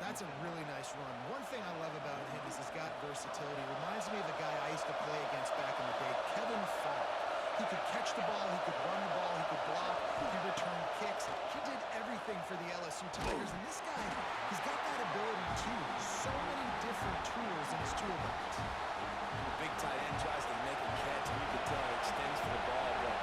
That's a really nice run. One thing I love about him is he's got versatility. Reminds me of a guy I used to play against back in the day, Kevin Falk. He could catch the ball, he could run the ball, he could block, he returned kicks. He did everything for the LSU Tigers, and this guy, he's got that ability too. So many different tools in his toolbox. The big tight end tries to make a catch, and you can tell he extends for the ball, but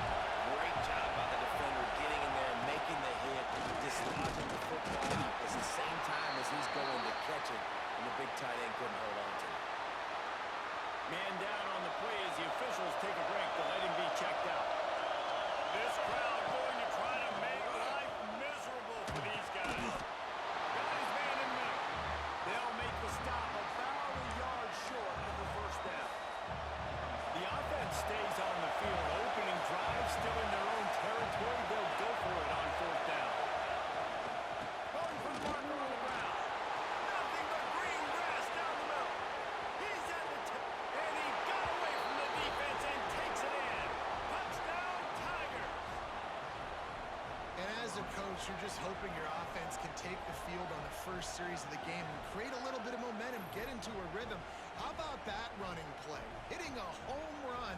great job by the defender getting in there and making the hit, dislodging the football at the same time as he's going to catch it, and the big tight end couldn't hold on to it. Man down on the play as the officials take a break to let him be checked out. This crowd going to try to make life miserable for these guys. Got his man in middle. They'll make the stop about a yard short of the first down. The offense stays on the field. Opening drive still in their own territory. They'll go for it on fourth down. Going for Parker on the ground. Nothing but green grass down the middle. He's at the tip, and he got away from the defense and takes it in. Touchdown, Tigers. And as a coach, you're just hoping your offense can take the field on the first series of the game and create a little bit of momentum, get into a rhythm. How about that running play? Hitting a home run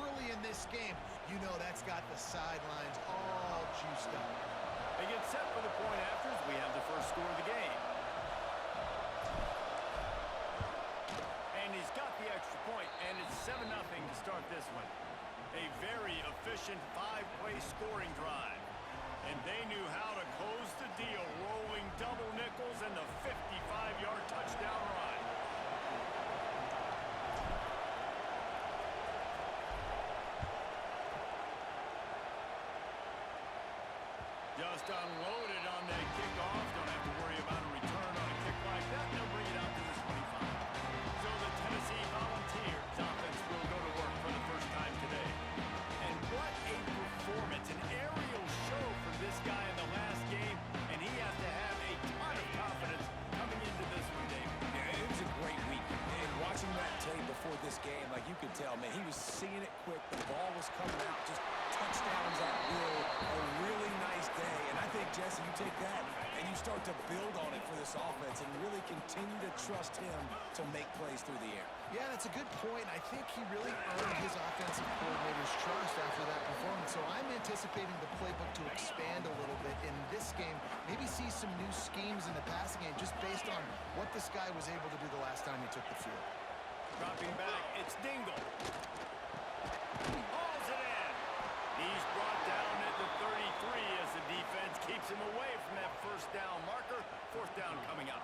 early in this game. You know that's got the sidelines all juiced up. They get set for the point afters. We have the first score of the game. And he's got the extra point, and it's 7-0 to start this one. A very efficient 5-play scoring drive. And they knew how to close the deal, rolling double nickels and the 55-yard touchdown run. Just unloaded on that kickoff. Don't have to worry about a return on a kick like that. They'll bring it out to the 25. So the Tennessee Volunteers offense will go to work for the first time today. And what a performance. An aerial show from this guy in the last game. And he has to have a ton of confidence coming into this one, Dave. Yeah, it was a great week. And watching that tape before this game, like you could tell, man, he was seeing it quick. The ball was coming out, just touchdowns at will. A really nice day. And I think, Jesse, you take that and you start to build on it for this offense and really continue to trust him to make plays through the air. Yeah, that's a good point. I think he really earned his offensive coordinator's trust after that performance. So I'm anticipating the playbook to expand a little bit in this game. Maybe see some new schemes in the passing game just based on what this guy was able to do the last time he took the field. Dropping back, it's Dingle. Hauls it in. He's brought down at the 33 as the defense keeps him away from that first down marker. Fourth down coming up.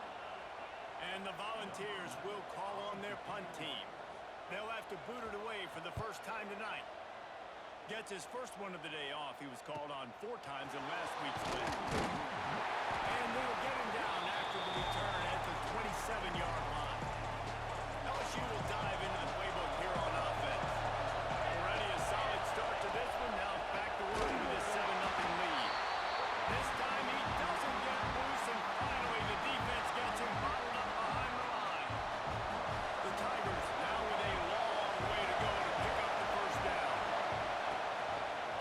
And the Volunteers will call on their punt team. They'll have to boot it away for the first time tonight. Gets his first one of the day off. He was called on 4 times in last week's win. And they'll get him down after the return at the 27-yard line. LSU will dive into the playbook here on offense. Already a solid start to this one. Now back to work with his 7-0 lead. This time he doesn't get loose, and finally the defense gets him bottled up behind the line. The Tigers now with a long way to go to pick up the first down.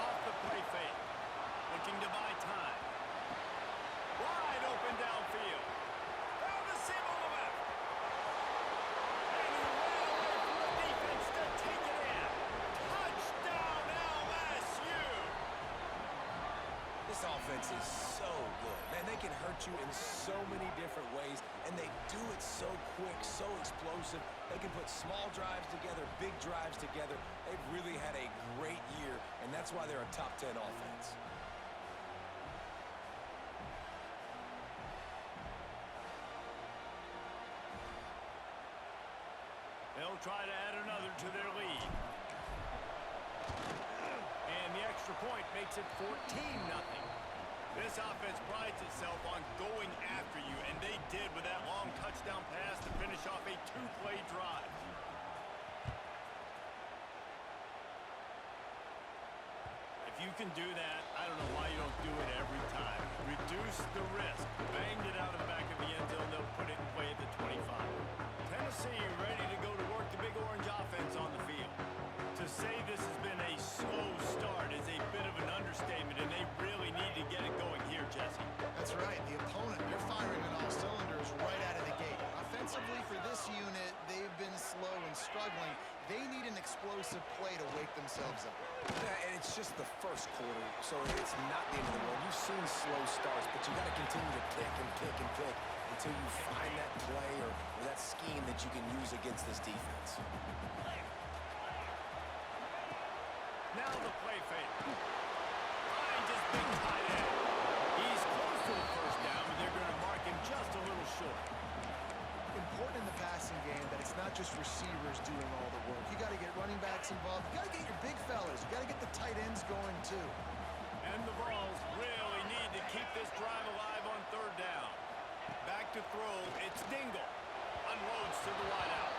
Off the play fake. Looking to buy time. Wide open downfield. Found the seam on the left. And he ran away from the defense to take it in. Touchdown LSU. This offense is so good. Man, they can hurt you in so many different ways, and they do it so quick, so explosive. They can put small drives together, big drives together. They've really had a great year, and that's why they're a top 10 offense. They'll try to add another to their lead. And the extra point makes it 14-0. This offense prides itself on going after you, and they did with that long touchdown pass to finish off a 2-play drive. If you can do that, I don't know why you don't do it every time. Reduce the risk. Banged it out of the back of the end zone. They'll put it in play at the 25. Tennessee ready to go to work the Big Orange offense on the field. To say this has been a slow start is a bit of an understatement, and they really need to get it going here, Jesse. That's right. The opponent, they're firing on all cylinders right at themselves up. Yeah, and it's just the first quarter, so it's not the end of the world. You've seen slow starts, but you got to continue to kick and kick and kick until you find that play or that scheme that you can use against this defense. Now the play fake. Finds his big tight end. He's close to the first down, but they're going to mark him just a little short. Important in the passing game that it's not just receivers doing all the work. You got to get running backs involved. You got to get your big fellas. You got to get the tight ends going too. And the Vols really need to keep this drive alive on third down. Back to throw. It's Dingle. Unloads to the wideout.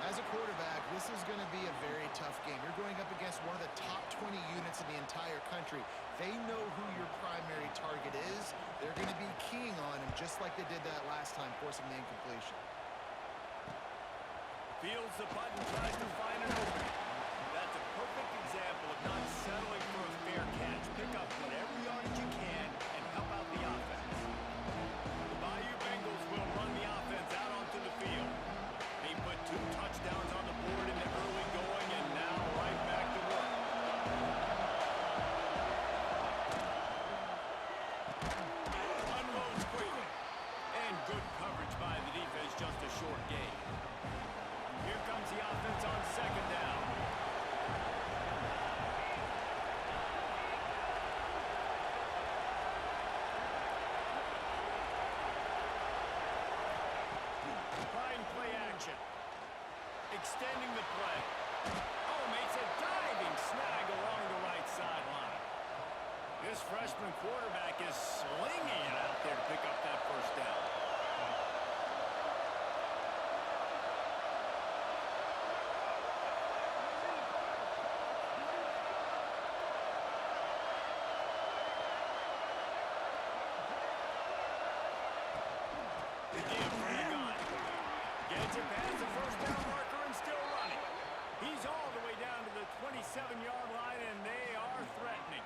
As a quarterback, this is going to be a very tough game. You're going up against one of the top 20 units in the entire country. They know who your primary target is. They're going to be keying on him just like they did that last time, forcing the incompletion. Fields the punt and tries to find an opening. That's a perfect example of not settling for a fair catch. Pick up whatever yardage you can and help out the offense. The Bayou Bengals will run the offense out onto the field. They put 2 touchdowns on the board in the early going and now right back to work. Unloads quickly. And good coverage by the defense, just a short gain. Here comes the offense on second down. Trying play action. Extending the play. Oh, makes a diving snag along the right sideline. This freshman quarterback is slinging it out there to pick up that first down. The give from the gun. Gets it past the first down marker and still running. He's all the way down to the 27-yard line, and they are threatening.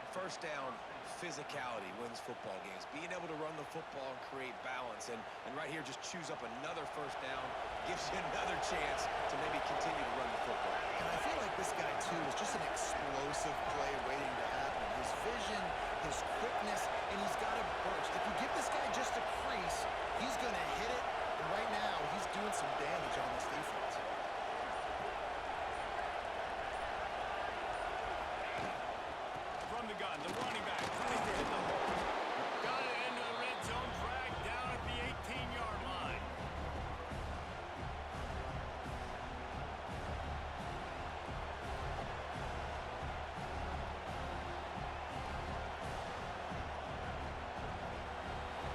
First down, physicality wins football games. Being able to run the football and create balance. And right here, just choose up another first down. Gives you another chance to maybe continue to run the football. And I feel like this guy, too, is just an explosive play waiting to happen. His vision, his quickness, and he's got a burst. If you give this guy just a crease, he's going to hit it. And right now, he's doing some damage on this defense. From the gun, the running back tries to hit the hole. Got it into the red zone, dragged down at the 18-yard line.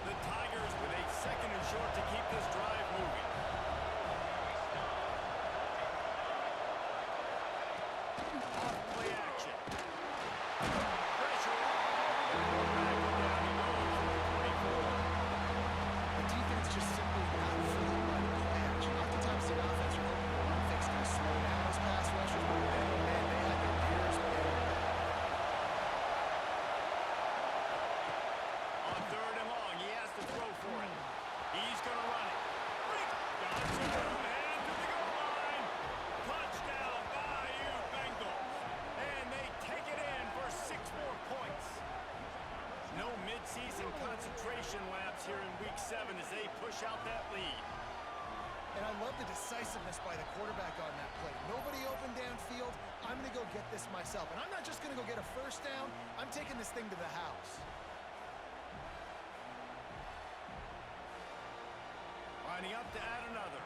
The Tigers with a second and short to keep this drive moving. Off play action. Pressure. Back down he goes for the 24. The defense just simply not fooled by the play action. Oftentimes, the offense are hoping the run fix going to slow down those pass rushers, but man, oh man, they had their ears peeled. On third and long, he has to throw for it. He's going to run it. Got to and to the goal line. Touchdown, Bayou Bengals. And they take it in for 6 more points. No midseason concentration lapse here in Week 7 as they push out that lead. And I love the decisiveness by the quarterback on that play. Nobody open downfield. I'm going to go get this myself. And I'm not just going to go get a first down. I'm taking this thing to the house. Lining up to add another.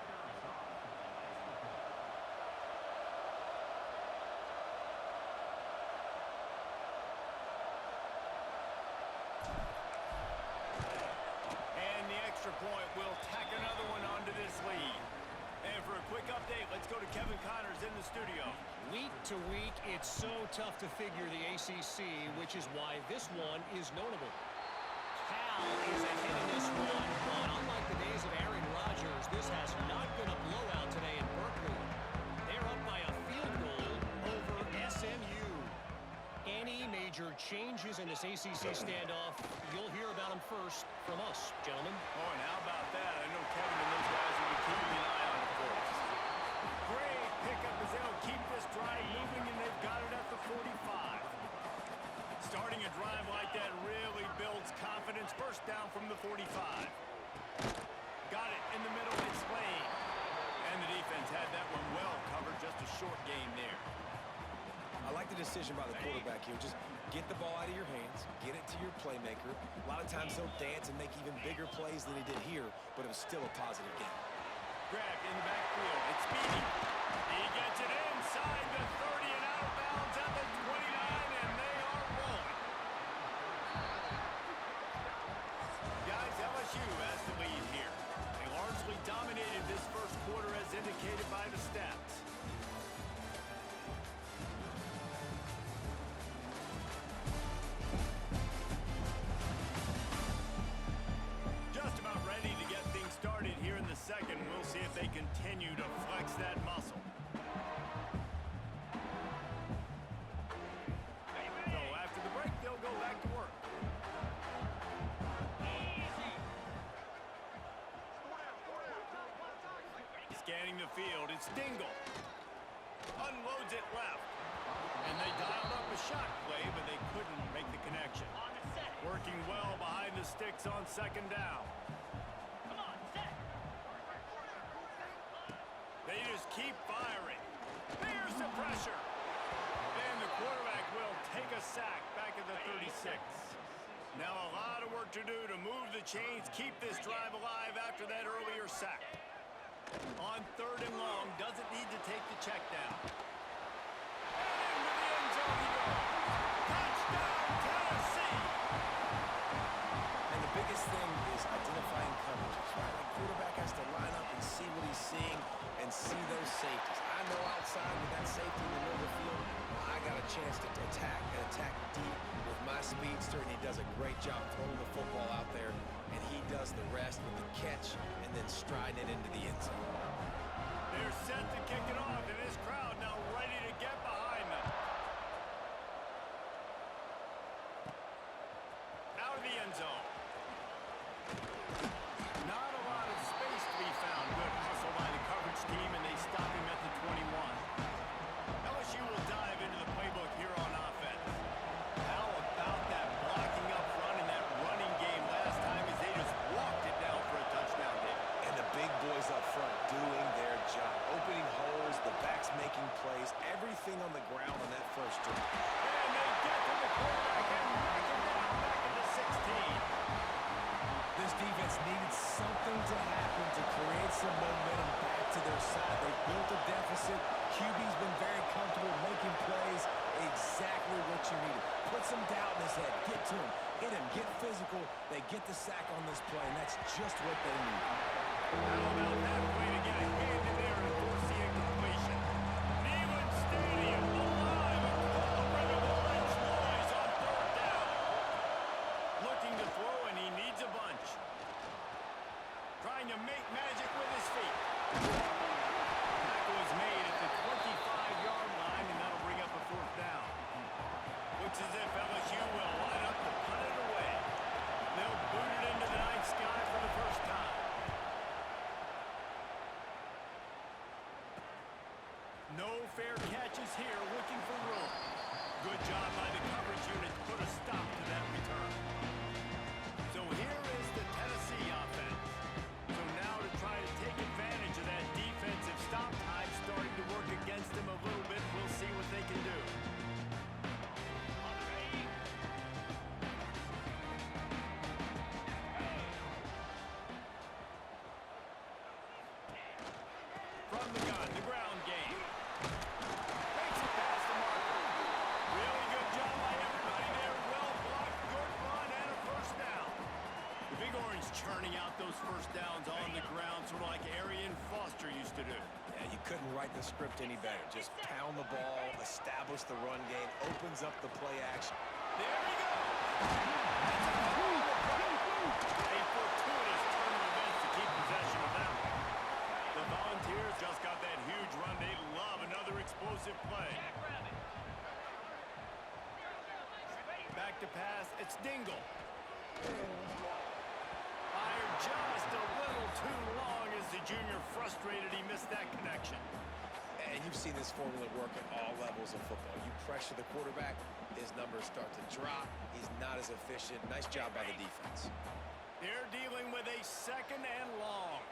And the extra point will tack another one onto this lead. And for a quick update, let's go to Kevin Connors in the studio. Week to week, it's so tough to figure the ACC, which is why this one is notable. Cal is ahead in this one, but unlike the days of Aaron Rodgers, this has not been a blowout today in Berkeley. They're up by a field goal over SMU. Any major changes in this ACC standoff, you'll hear about them first from us, gentlemen. Oh, and how about that? I know Kevin and those guys will be keeping an eye on it for us. Great pick backup as they'll keep this drive moving, and they've got it at the 45. Starting a drive like that really builds confidence. First down from the 45. Got it in the middle. It's Lane. And the defense had that one well covered. Just a short game there. I like the decision by the quarterback here. Just get the ball out of your hands, get it to your playmaker. A lot of times he'll dance and make even bigger plays than he did here, but it was still a positive game. Grabbed in the backfield. It's Speedy. He gets it inside the 30 and out of bounds at the 29, and they are rolling. Guys, LSU has the lead here. They largely dominated this first quarter as indicated by the stats. Just about ready to get things started here in the second. We'll see if they continue to flex that muscle. So after the break, they'll go back to work. Scanning the field, it's Dingle. Unloads it left. And they dialed up a shot play, but they couldn't make the connection. Working well behind the sticks on second down. They just keep firing. There's the pressure. And the quarterback will take a sack back at the 36. Now a lot of work to do to move the chains, keep this drive alive after that earlier sack. On third and long, doesn't need to take the check down. And into the end zone he goes. Touchdown, Tennessee! And the biggest thing is identifying coverages, right? The quarterback has to line up and see what he's seeing and see those safeties. I know outside with that safety in the middle of the field, I got a chance to attack and attack deep with my speedster, and he does a great job throwing the football out there, and he does the rest with the catch and then striding it into the end zone. They're set to kick it off, and this crowd now ready to get behind them. Out of the end zone. Not a lot of space to be found. Good hustle by the coverage team, and they stop him at the 21. LSU will dive into the playbook here on offense. How about that blocking up front and that running game last time as they just walked it down for a touchdown there. And the big boys up front doing their job. Opening holes, the backs making plays, everything on the ground on that first drive. And they get to the quarterback and knock him down back at the 16. This defense needed something to happen to create some momentum back to their side. They built a deficit. QB's been very comfortable making plays. Exactly what you needed. Put some doubt in his head. Get to him. Hit him. Get physical. They get the sack on this play, and that's just what they need. How about that play to get a hand in there and force the incompletion? Neyland Stadium alive and celebrating the French noise on third down. Looking to throw, and he needs a bunch. Trying to make magic with his feet. Tackle is made at the 25-yard line, and that'll bring up a fourth down. Looks as if LSU will line up to punt it away. They'll boot it into the night sky for the first time. No fair catches here, looking for room. Good job by the coverage unit to put a stop to that return. So here is the Tennessee offense. So now to try to take advantage of that defensive stop time starting to work against them a little bit. We'll see what they can do. From the gun, the ground game. Makes it past the marker. Really good job by everybody there. Well blocked, good run, and a first down. The Big Orange churning out those first downs on the ground, sort of like Arian Foster used to do. Yeah, you couldn't write the script any better. Just pound the ball, establish the run game, opens up the play action. There he goes. A fortuitous turn of events to keep possession of that one. The Volunteers just got that huge run. They love another explosive play. Back to pass. It's Dingle. Fired just a little too long as the junior frustrated he missed that connection. And you've seen this formula work at all levels of football. You pressure the quarterback, his numbers start to drop. He's not as efficient. Nice job by the defense. They're dealing with a 2nd and long.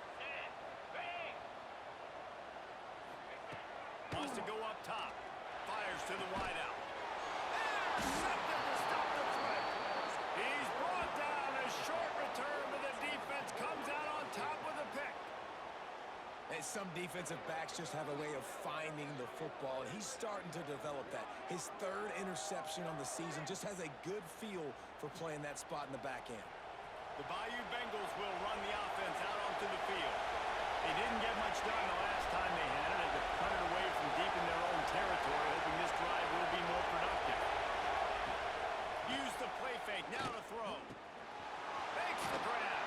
Wants to go up top. Fires to the wideout. Intercepted to stop the threat. He's brought down. A short return, but the defense comes out on top with a pick. And some defensive backs just have a way of finding the football, and he's starting to develop that. His 3rd interception on the season, just has a good feel for playing that spot in the back end. The Bayou Bengals will run the offense out onto the field. They didn't get much done the last time they had it. They punted away from deep in their own territory, hoping this drive will be more productive. Use the play fake. Now to throw. Makes the grab.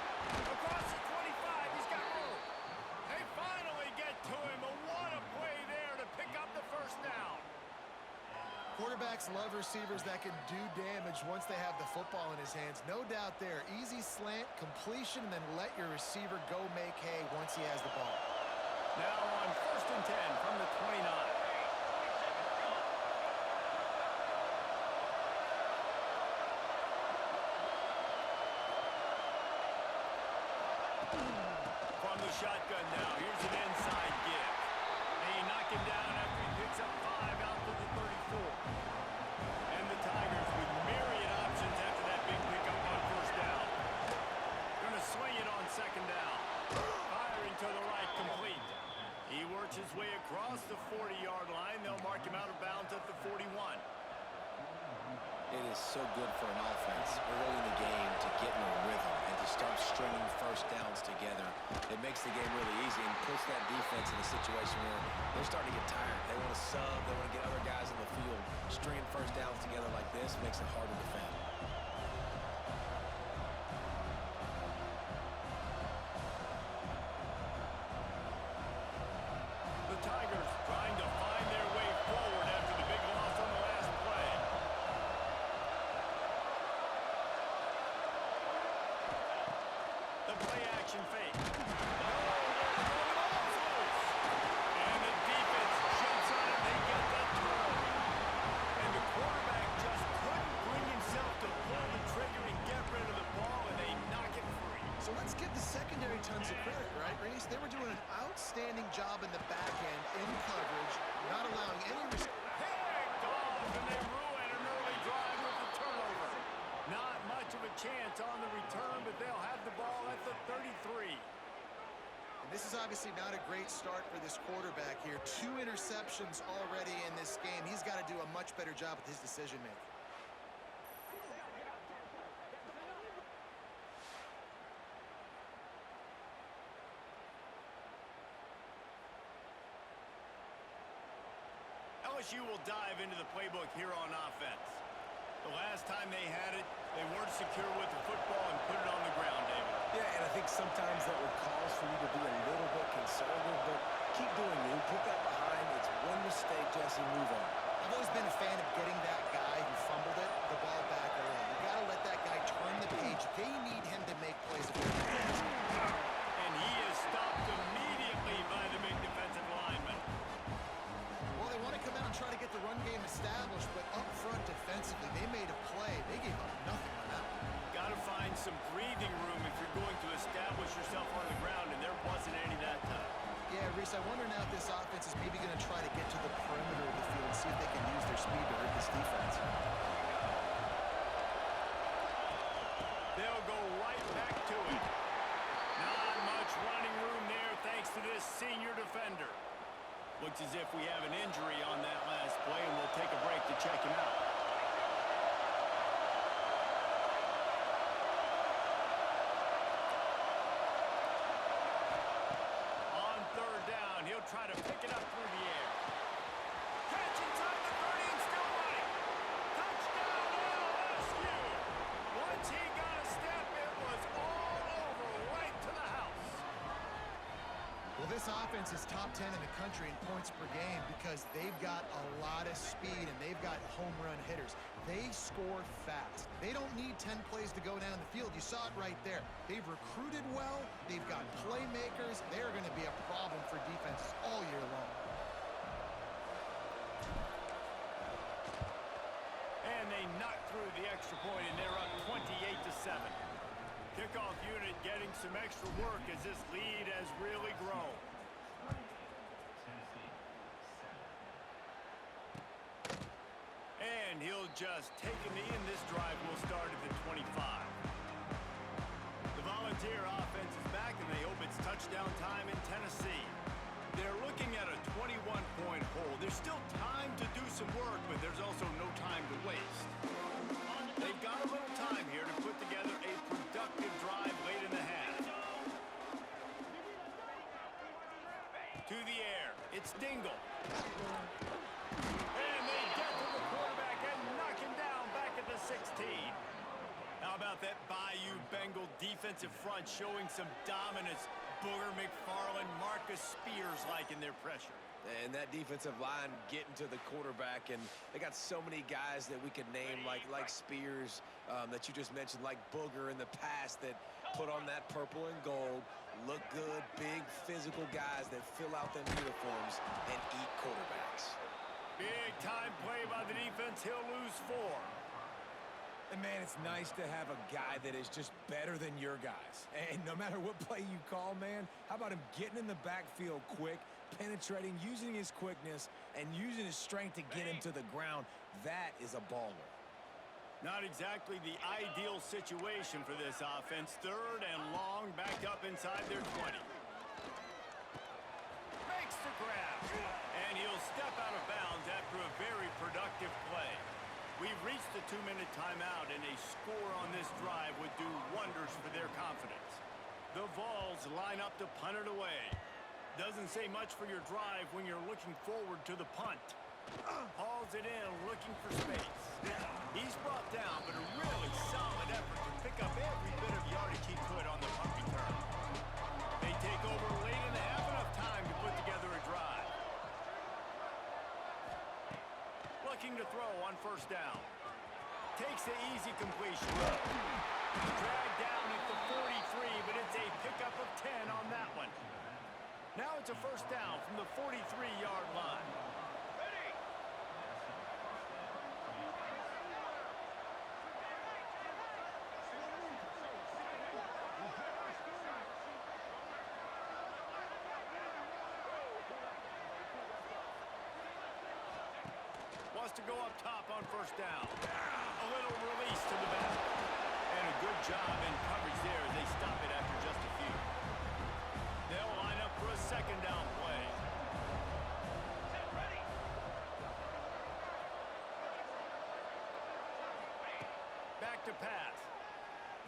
Across the 25. He's got room. They finally get to him. But what a play there to pick up the 1st down. Quarterbacks love receivers that can do damage once they have the football in his hands. No doubt there. Easy slant, completion, and then let your receiver go make hay once he has the ball. Now on 1st and 10 from the 29. From the shotgun now. Here's an inside give. They knock him down after he picks up 5 out to the 34. And the Tigers with myriad options after that big pickup on 1st down. Going to swing it on 2nd down. Firing to the right, complete. He works his way across the 40-yard line. They'll mark him out of bounds at the 41. It is so good for an offense early in the game to get in a rhythm and to start stringing 1st downs together. It makes the game really easy and puts that defense in a situation where they're starting to get tired. They want to sub. They want to get other guys in the field. Stringing 1st downs together like this makes it hard to defend. The Tigers trying to find their way forward after the big loss on the last play. The play action fake. And the defense jumps on it. They get that turnover. And the quarterback just couldn't bring himself to pull the trigger and get rid of the ball, and they knock it free. So let's give the secondary tons of credit, right, Reese? They were doing an outstanding job in the back end, in coverage, not allowing any... Picked off, and they ruin an early drive with the turnover. Not much of a chance on the return, but they'll have the ball at the 33. And this is obviously not a great start for this quarterback here. 2 interceptions already in this game. He's got to do a much better job with his decision-making. LSU will dive into the playbook here on offense. The last time they had it, they weren't secure with the football and put it on the ground, David. Yeah, and I think sometimes that would cause for you to be a little bit conservative, but keep doing you. Put that behind. It's one mistake, Jesse. Move on. I've always been a fan of getting that guy who fumbled it, the ball back early. You got to let that guy turn the page. They need him to make plays if they're defense. And he is stopped immediately by the big defensive lineman. Well, they want to come out and try to get the run game established, but up front defensively, they made a play. They gave up nothing on that one. Got to find some breathing room if you're going to establish yourself on the ground, and there wasn't any that time. Yeah, Reese, I wonder now if this offense is maybe going to try to get to the perimeter of the field and see if they can use their speed to hurt this defense. They'll go right back to it. Not much running room there thanks to this senior defender. Looks as if we have an injury on that last play, and we'll take a break to check him out. On 3rd down, he'll try to pick it up through the air. Catch inside the 30 and still running. Touchdown LSU. Once he got a step, it was all over right to the house. Well, this offense is top 10 in the country in points per game because they've got a lot of speed and they've got home run hitters. They score fast. They don't need 10 plays to go down the field. You saw it right there. They've recruited well. They've got playmakers. They're going to be a problem for defenses all year long. with the extra point, and they're up 28-7. Kickoff unit getting some extra work as this lead has really grown. And he'll just take a knee, and this drive will start at the 25. The Volunteer offense is back, and they hope it's touchdown time in Tennessee. They're looking at a 21-point hole. There's still time to do some work, but there's also no time to waste. They've got a little time here to put together a productive drive late in the half. To the air, it's Dingle. And they get to the quarterback and knock him down back at the 16. How about that Bayou Bengal defensive front showing some dominance? Booger McFarland, Marcus Spears liking their pressure. And that defensive line getting to the quarterback, and they got so many guys that we could name like Spears that you just mentioned, like Booger in the past, that put on that purple and gold, look good, big physical guys that fill out them uniforms and eat quarterbacks. Big time play by the defense. He'll lose 4. And, man, it's nice to have a guy that is just better than your guys. And no matter what play you call, man, how about him getting in the backfield quick, penetrating, using his quickness, and using his strength to get him to the ground? That is a baller. Not exactly the ideal situation for this offense. 3rd and long, backed up inside their 20. Makes the grab. And he'll step out of bounds after a very productive play. We've reached the 2-minute timeout, and a score on this drive would do wonders for their confidence. The Vols line up to punt it away. Doesn't say much for your drive when you're looking forward to the punt. Hauls it in, looking for space. He's brought down, but a really solid effort to pick up every bit of yardage he could on the punt return. They take over late in the half, enough time to put together a drive. Looking to throw on 1st down. Takes the easy completion. Dragged down at the 43, but it's a pickup of 10 on that one. Now it's a 1st down from the 43-yard line. Wants to go up top on 1st down. A little release to the back. And a good job in coverage there as they stop it after just a few. They'll line up for a 2nd down play. Back to pass.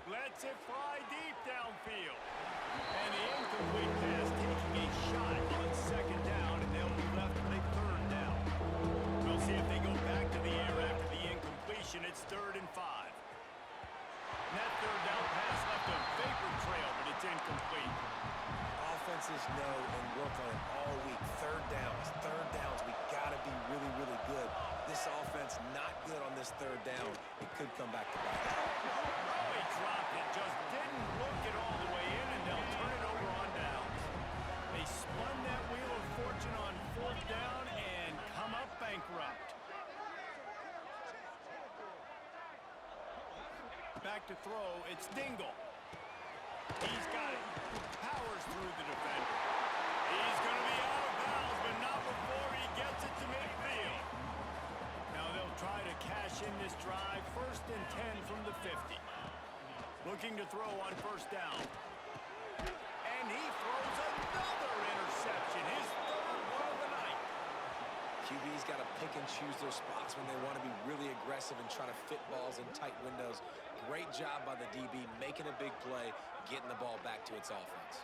Lets it fly deep downfield. And the incomplete pass taking a shot on 2nd down, and they'll be left with a 3rd down. We'll see if they go back to the air after the incompletion. It's 3rd and 5. And that 3rd down pass left a vapor trail, but it's incomplete. Offenses know and work on it all week. 3rd downs. We got to be really, really good. This offense not good on this 3rd down. It could come back to bite. Oh, he dropped it. Just didn't look it all the way in, and they'll turn it over on downs. They spun that wheel of fortune on 4th down and come up bankrupt. Back to throw, it's Dingle. He's got it. Powers through the defender. He's going to be out of bounds, but not before he gets it to midfield. Now they'll try to cash in this drive. 1st and 10 from the 50. Looking to throw on 1st down. And he throws another interception. His 3rd one of the night. QB's got to pick and choose their spots when they want to be really aggressive and try to fit balls in tight windows. Great job by the DB making a big play, getting the ball back to its offense.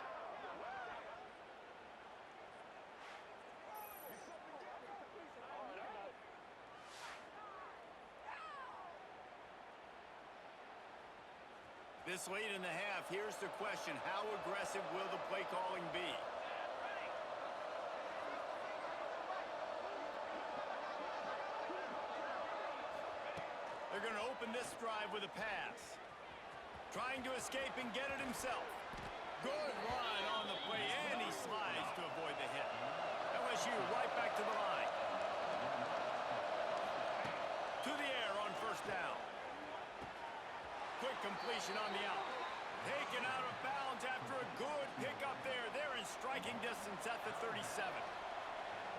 This late in the half, here's the question. How aggressive will the play calling be? They're going to open this drive with a pass. Trying to escape and get it himself. Good run on the play, and he slides to avoid the hit. LSU right back to the line. To the air on 1st down. Quick completion on the out. Taken out of bounds after a good pickup there. They're in striking distance at the 37.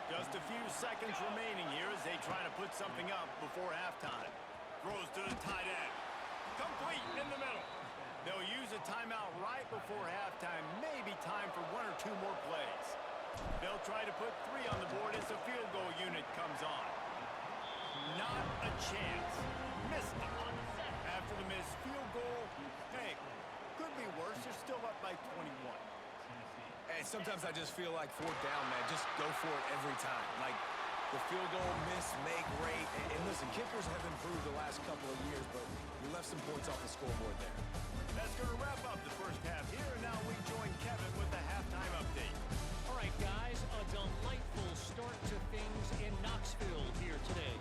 Just a few seconds remaining here as they try to put something up before halftime. Throws to the tight end. Complete in the middle. They'll use a timeout right before halftime. Maybe time for one or two more plays. They'll try to put 3 on the board as the field goal unit comes on. Not a chance. Missed it. After the missed field goal, hey, could be worse. They're still up by 21. And sometimes I just feel like 4th down, man. Just go for it every time. Like the field goal miss, make rate. And listen, kickers have improved the last couple of years, but we left some points off the scoreboard there. That's going to wrap up the first half here. And now we join Kevin with the halftime update. All right, guys, a delightful start to things in Knoxville here today.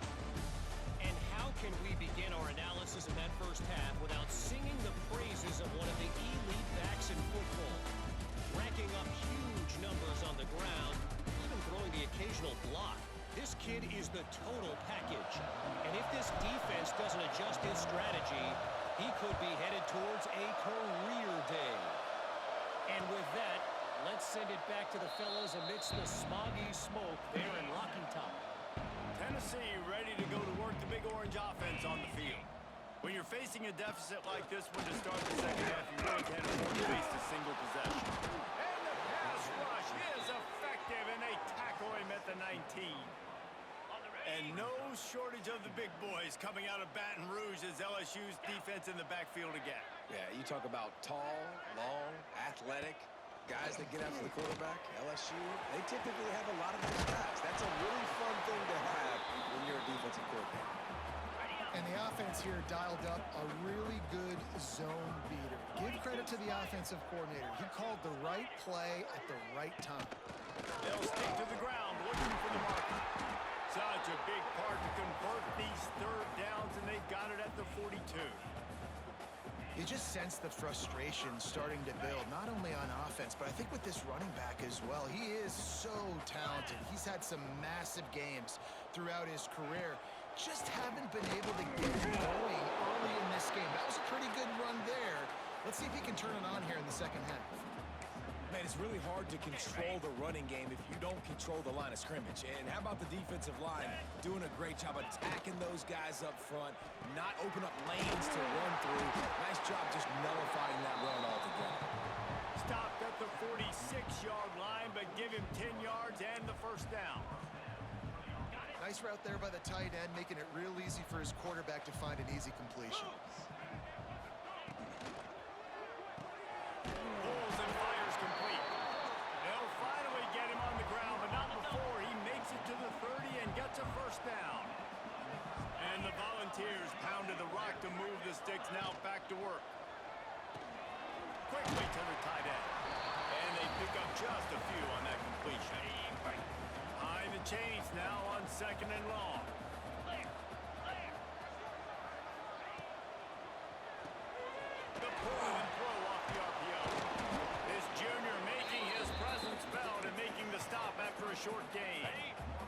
And how can we begin our analysis of that first half without singing the praises of one of the elite backs in football? Racking up huge numbers on the ground, even throwing the occasional block. This kid is the total package. And if this defense doesn't adjust his strategy, he could be headed towards a career day. And with that, let's send it back to the fellas amidst the smoggy smoke there in Rocky Top. Tennessee ready to go to work the Big Orange offense on the field. When you're facing a deficit like this one to start the second half, you really can't afford to waste a single possession. And the pass rush is effective, and they tackle him at the 19. And no shortage of the big boys coming out of Baton Rouge as LSU's defense in the backfield again. Yeah, you talk about tall, long, athletic, guys that get after the quarterback. LSU, they typically have a lot of those guys. That's a really fun thing to have when you're a defensive coordinator. And the offense here dialed up a really good zone beater. Give credit to the offensive coordinator. He called the right play at the right time. They'll stick to the ground looking for the marker. Such a big part to convert these third downs, and they've got it at the 42. You just sense the frustration starting to build, not only on offense, but I think with this running back as well. He is so talented. He's had some massive games throughout his career. Just haven't been able to get it going early in this game. That was a pretty good run there. Let's see if he can turn it on here in the second half. Man, it's really hard to control the running game if you don't control the line of scrimmage. And how about the defensive line doing a great job attacking those guys up front, not open up lanes to run through. Nice job just nullifying that run altogether. Stopped at the 46-yard line, but give him 10 yards and the first down. Nice route there by the tight end, making it real easy for his quarterback to find an easy completion. Pulls and fires complete. They'll finally get him on the ground, but not before he makes it to the 30 and gets a first down. And the Volunteers pounded the rock to move the sticks, now back to work. Quickly to the tight end. And they pick up just a few on that completion. High the chains now on second and long. The pull and throw off the RPO. This junior making his presence felt and making the stop after a short gain.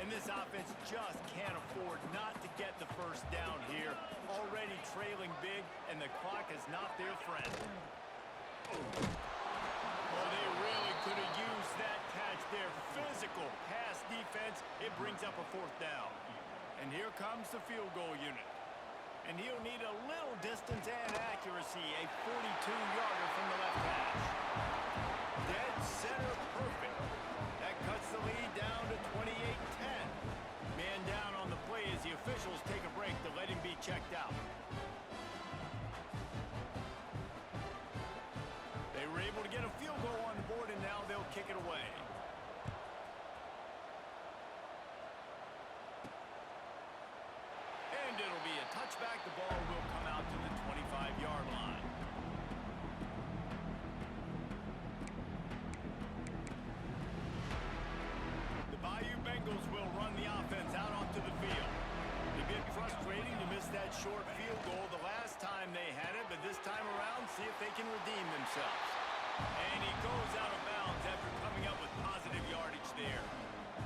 And this offense just can't afford not to get the first down here. Already trailing big, and the clock is not their friend. Well, they really could have used that catch there. Physical pass defense. It brings up a fourth down. And here comes the field goal unit. And he'll need a little distance and accuracy. A 42-yarder from the left hash. Dead center perfect. That cuts the lead down to 28-10. Man down on the play as the officials take a break to let him be checked out. They were able to get a field goal on the board, and now they'll kick it away. And it'll be a touchback. The ball will come out to the 25-yard line. The Bayou Bengals will run the offense out onto the field. A bit frustrating to miss that short field goal the last time they had it, but this time around, see if they can redeem themselves. And he goes out of bounds after coming up with positive yardage there.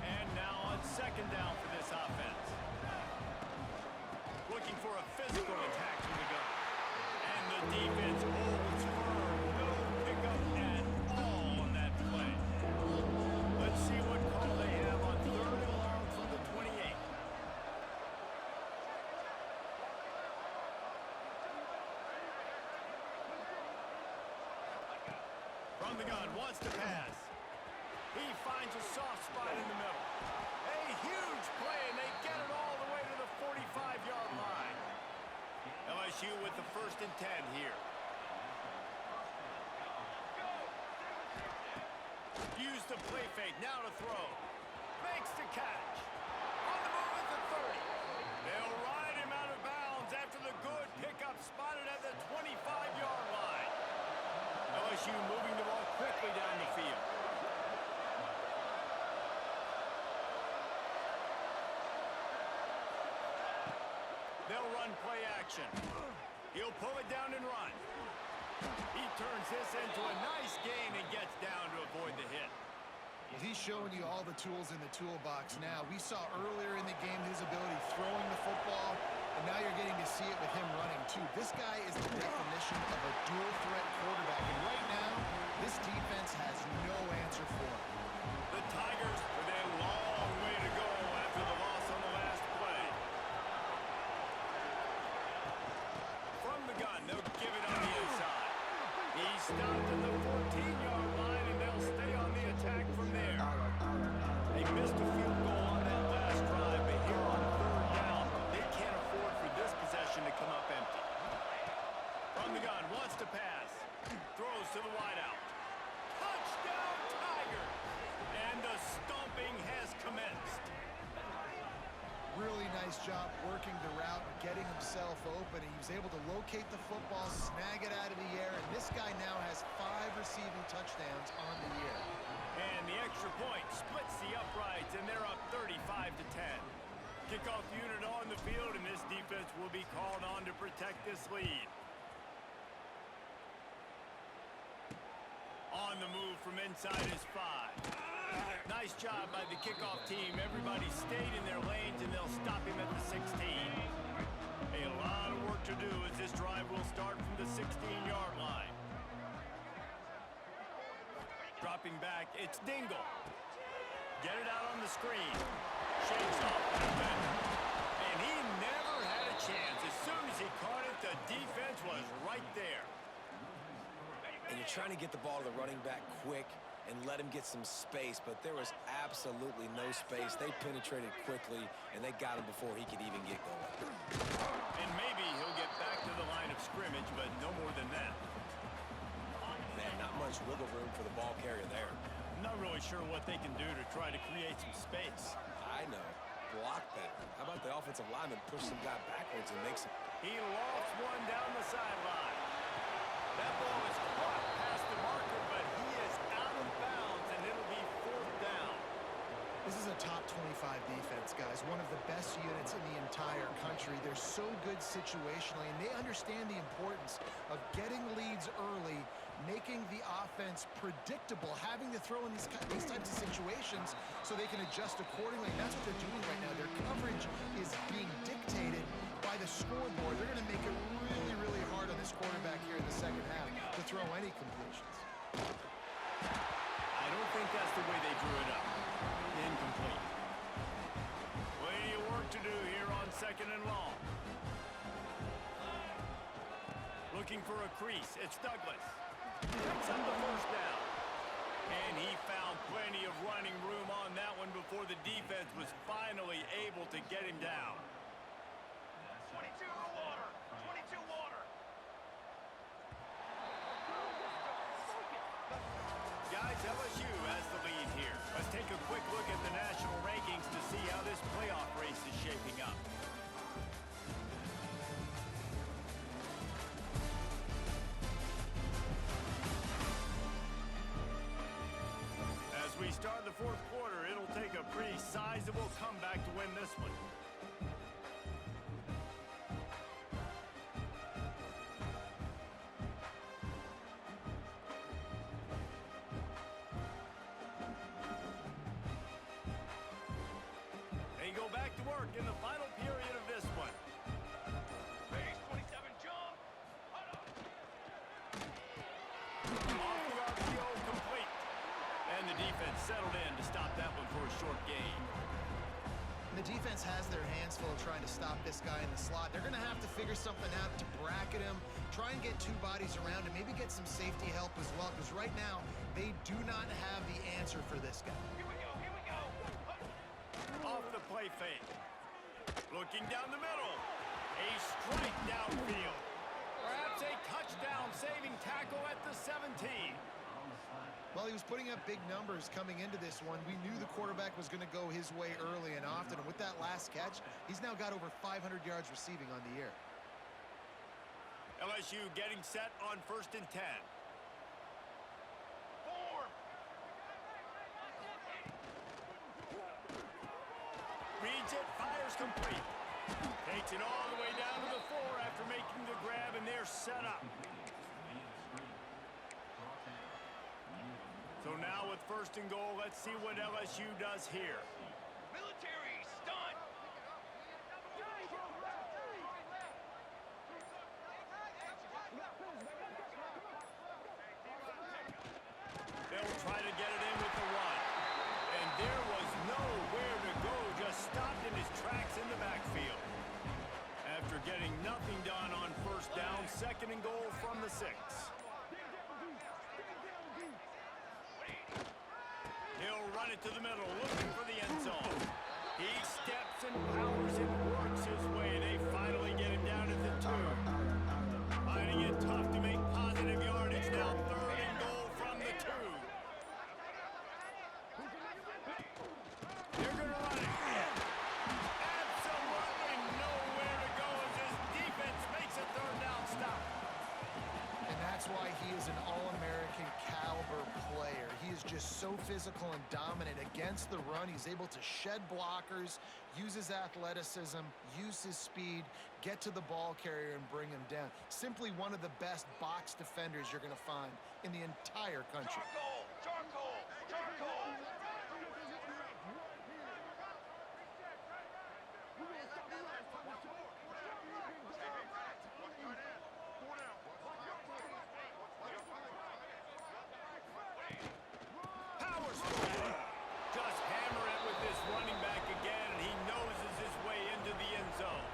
And now on second down for this offense. Looking for a physical attack from the gun. And the defense holds firm. No pickup at all on that play. Let's see what call they have on 3rd and long from the 28. From the gun, wants to pass. He finds a soft spot in the middle. A huge play, and they get it all the way to the 45-yard line. LSU with the 1st and 10 here. Use the play fake, now to throw. Makes the catch. On the move at the 30. They'll ride him out of bounds after the good pickup spotted at the 25-yard line. LSU moving the ball quickly down the field. They'll run play action. He'll pull it down and run. He turns this into a nice gain and gets down to avoid the hit. Well, he's showing you all the tools in the toolbox now. We saw earlier in the game his ability throwing the football, and now you're getting to see it with him running too. This guy is the definition of a dual threat quarterback, and right now, this defense has no answer for him. The Tigers with a long way to go after the loss on the last play. From the gun, they'll give it on the inside. He stopped at the 14-yard line, and they'll stay on the attack from there. They missed a field goal on that last drive, but here on 3rd down, they can't afford for this possession to come up empty. From the gun, wants to pass. Throws to the wideout. Touchdown, Tigers! And the stomping has commenced. Really nice job working the route, getting himself open. He was able to locate the football, snag it out of the air, and this guy now has 5 receiving touchdowns on the year. And the extra point splits the uprights, and they're up 35-10. Kickoff unit on the field, and this defense will be called on to protect this lead. On the move from inside is 5. Nice job by the kickoff team. Everybody stayed in their lanes, and they'll stop him at the 16. A lot of work to do as this drive will start from the 16-yard line. Dropping back, it's Dingle. Get it out on the screen. Shakes off the defender. And he never had a chance. As soon as he caught it, the defense was right there. And you're trying to get the ball to the running back quick and let him get some space, but there was absolutely no space. They penetrated quickly, and they got him before he could even get going. And maybe he'll get back to the line of scrimmage, but no more than that. Man, not much wiggle room for the ball carrier there. I'm not really sure what they can do to try to create some space. I know. Block that. How about the offensive lineman push some guy backwards and make some... He lofts one down the sideline. That ball is caught past the marker, but he is out of bounds, and it'll be 4th down. This is a top 25 defense, guys. One of the best units in the entire country. They're so good situationally, and they understand the importance of getting leads early, making the offense predictable, having to throw in these types of situations so they can adjust accordingly. And that's what they're doing right now. Their coverage is being dictated by the scoreboard. They're going to make it really, really hard on this quarterback here in the second half to throw any completions. I don't think that's the way they drew it up. Incomplete. Plenty of work to do here on 2nd and long. Looking for a crease. It's Douglas. Picks up the 1st down. And he found plenty of running room on that one before the defense was finally able to get him down. 22 water. 22 water. Guys, LSU has the lead here. Let's take a quick look at the national rankings to see how this playoff race is shaping up. As we start the 4th quarter, it'll take a pretty sizable comeback to win this one. They go back to work in the final period of this one. Base 27 jump. defense settled in to stop that one for a short gain. The defense has their hands full trying to stop this guy in the slot. They're going to have to figure something out to bracket him, try and get two bodies around him, maybe get some safety help as well, because right now they do not have the answer for this guy. Here we go. Off the play fake. Looking down the middle. A strike downfield. Perhaps a touchdown-saving tackle at the 17. Well, he was putting up big numbers coming into this one. We knew the quarterback was going to go his way early and often. And with that last catch, he's now got over 500 yards receiving on the year. LSU getting set on 1st and 10. Reads it, fires complete. Takes it all the way down to the 4 after making the grab, and they're set up. So now with 1st and goal, let's see what LSU does here. Military stunt. They'll try to get it in with the run. And there was nowhere to go, just stopped in his tracks in the backfield. After getting nothing done on 1st down, 2nd and goal from the 6. He'll run it to the middle, looking for the end zone. He steps and powers and works his way. They finally get him down at the 2. Finding it tough to make positive yardage now. 3rd and goal from the 2. They're going to run it. Absolutely nowhere to go as his defense makes a 3rd down stop. And that's why he is an All-American caliber player. He is just so physical and dominant against the run. He's able to shed blockers, use his athleticism, use his speed, get to the ball carrier and bring him down. Simply one of the best box defenders you're going to find in the entire country. Charcoal. Powers forward. Just hammer it with this running back again, and he noses his way into the end zone.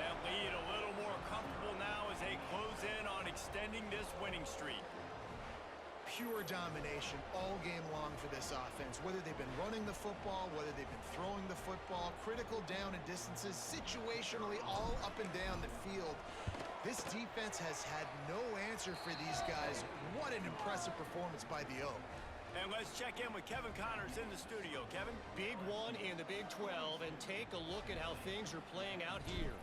That lead a little more comfortable now as they close in on extending this winning streak. Pure domination all game long for this offense. Whether they've been running the football, whether they've been throwing the football, critical down and distances, situationally all up and down the field. This defense has had no answer for these guys. What an impressive performance by the O. And let's check in with Kevin Connors in the studio. Kevin? Big one in the Big 12, and take a look at how things are playing out here.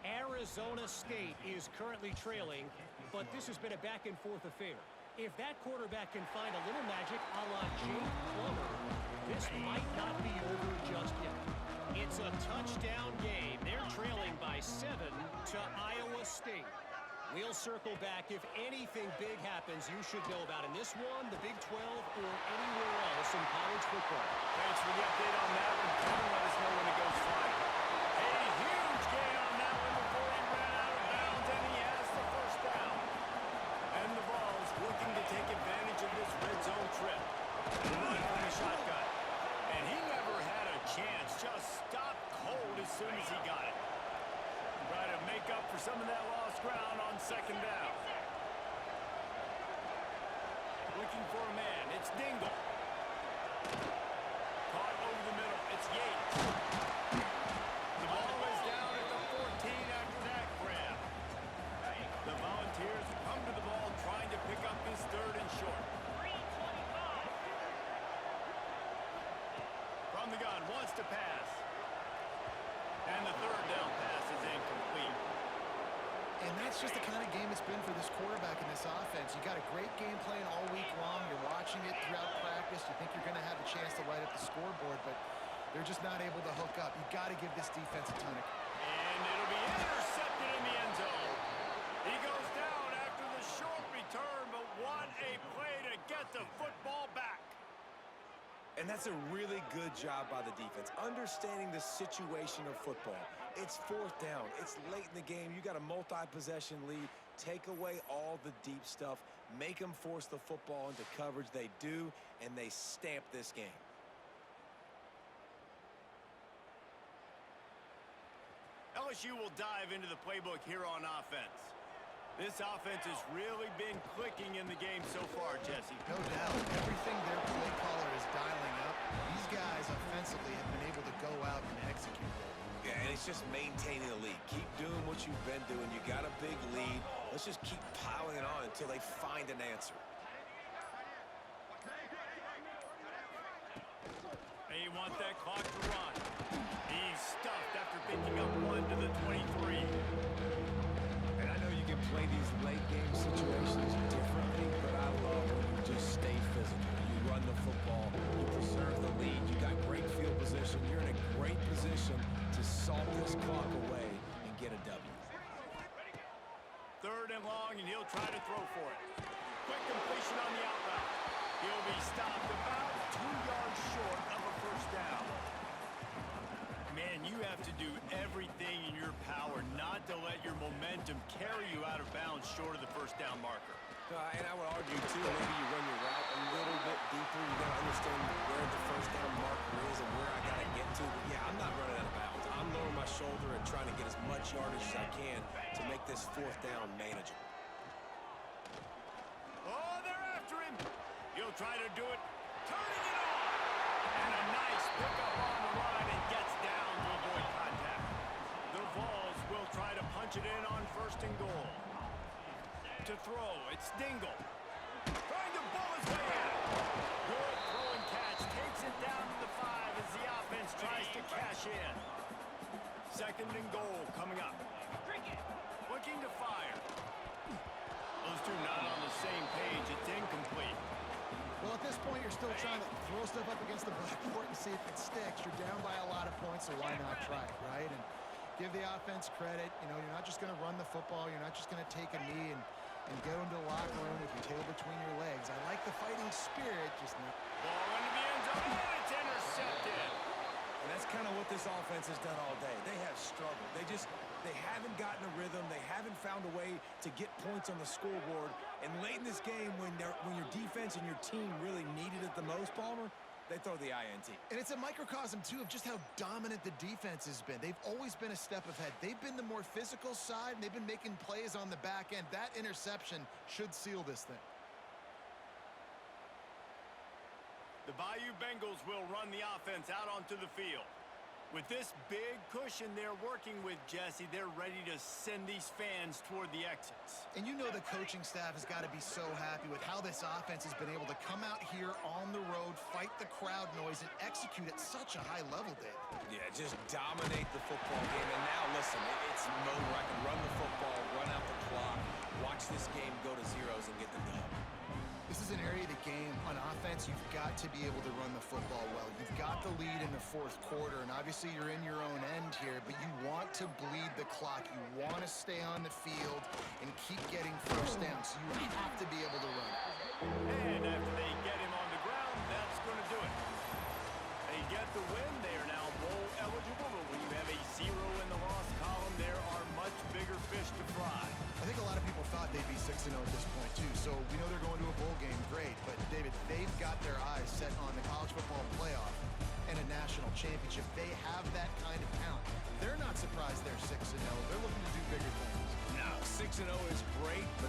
Arizona State is currently trailing, but this has been a back-and-forth affair. If that quarterback can find a little magic a la Jake Plummer, this might not be over just yet. It's a touchdown game. They're trailing by 7 to Iowa State. We'll circle back. If anything big happens, you should know about in this one, the Big 12, or anywhere else in college football. Thanks for the update on that one. Kevin, let us know when it goes flying. A huge gain on that one before he ran out of bounds, and he has the 1st down. And the Vols looking to take advantage of this red zone trip. Run from the shotgun. And he never had a chance. Just stopped cold as soon as he got it. Try to make up for some of that lost ground on 2nd down. Looking for a man. It's Dingle. Caught over the middle. It's Yates. The ball is down at the 14 after that grab. The Volunteers come to the ball trying to pick up his 3rd and short. From the gun, wants to pass. And the 3rd down pass is incomplete. And that's just the kind of game it's been for this quarterback in this offense. You got a great game plan all week long. You're watching it throughout practice. You think you're going to have a chance to light up the scoreboard, but they're just not able to hook up. You got to give this defense a ton of. And it'll be intercepted in the end zone. He goes down after the short return, but what a play to get the football back. And that's a really good job by the defense, understanding the situation of football. It's 4th down. It's late in the game. You got a multi-possession lead. Take away all the deep stuff, make them force the football into coverage. They do, and they stamp this game. LSU will dive into the playbook here on offense. This offense has really been clicking in the game so far, Jesse. No doubt. Everything their play caller is dialing up, these guys offensively have been able to go out and execute that. Yeah, and it's just maintaining the lead. Keep doing what you've been doing. You got a big lead. Let's just keep piling it on until they find an answer. They want that clock to run. He's stuffed after picking up one to the 23. And I know you can play these late game situations differently, but I love when you just stay physical. You run the football, you preserve the lead, you got great field position, you're in a great position to salt this clock away and get a W. Third and long, and he'll try to throw for it. Quick completion on the out route. He'll be stopped about 2 yards short of a first down. Man, you have to do everything in your power not to let your momentum carry you out of bounds short of the first down marker. And I would argue, too, maybe you run your route a little bit deeper. You got to understand where the first down marker is and where I got to get to. But, yeah, I'm not running out of bounds. I'm lowering my shoulder and trying to get as much yardage as I can to make this fourth down manageable. Oh, they're after him. He'll try to do it. Turning it on. And a nice pickup on the line and gets down to avoid contact. The Vols will try to punch it in on first and goal. To throw, it's Dingle. Trying to bull his way out. Good throw and catch. Takes it down to the 5 as the offense tries to cash in. Second and goal coming up. Looking to fire. Those two not on the same page. It's incomplete. Well, at this point, you're still trying to throw stuff up against the blackboard and see if it sticks. You're down by a lot of points, so why not try it, right? And give the offense credit. You know, you're not just going to run the football. You're not just going to take a knee and go into the locker room with your tail between your legs. I like the fighting spirit, just not. Ball into the end zone, and it's intercepted. And that's kind of what this offense has done all day. They have struggled. They haven't gotten a rhythm. They haven't found a way to get points on the scoreboard. And late in this game, when your defense and your team really needed it the most, Palmer, they throw the INT. And it's a microcosm, too, of just how dominant the defense has been. They've always been a step ahead. They've been the more physical side, and they've been making plays on the back end. That interception should seal this thing. The Bayou Bengals will run the offense out onto the field. With this big cushion they're working with, Jesse, they're ready to send these fans toward the exits. And you know the coaching staff has got to be so happy with how this offense has been able to come out here on the road, fight the crowd noise, and execute at such a high level, Dave. Yeah, just dominate the football game. And now, listen, it's a moment where I can run the football, run out the clock, watch this game go to zeros and get the dub. This is an area of the game on offense you've got to be able to run the football well. You've got the lead in the fourth quarter, and obviously you're in your own end here, but you want to bleed the clock. You want to stay on the field and keep getting first down, so you have to be able to run. And after they get him on the ground, that's going to do it. They get the win. They are now bowl eligible, but when you have a 0 in the loss column, there are much bigger fish to fry. I think a lot of people thought they'd be 6-0 at this point, too. So we know they're going to a bowl game, great. But, David, they've got their eyes set on the college football playoff and a national championship. They have that kind of talent. They're not surprised they're 6-0. They're looking to do bigger things. Now, 6-0 is great, but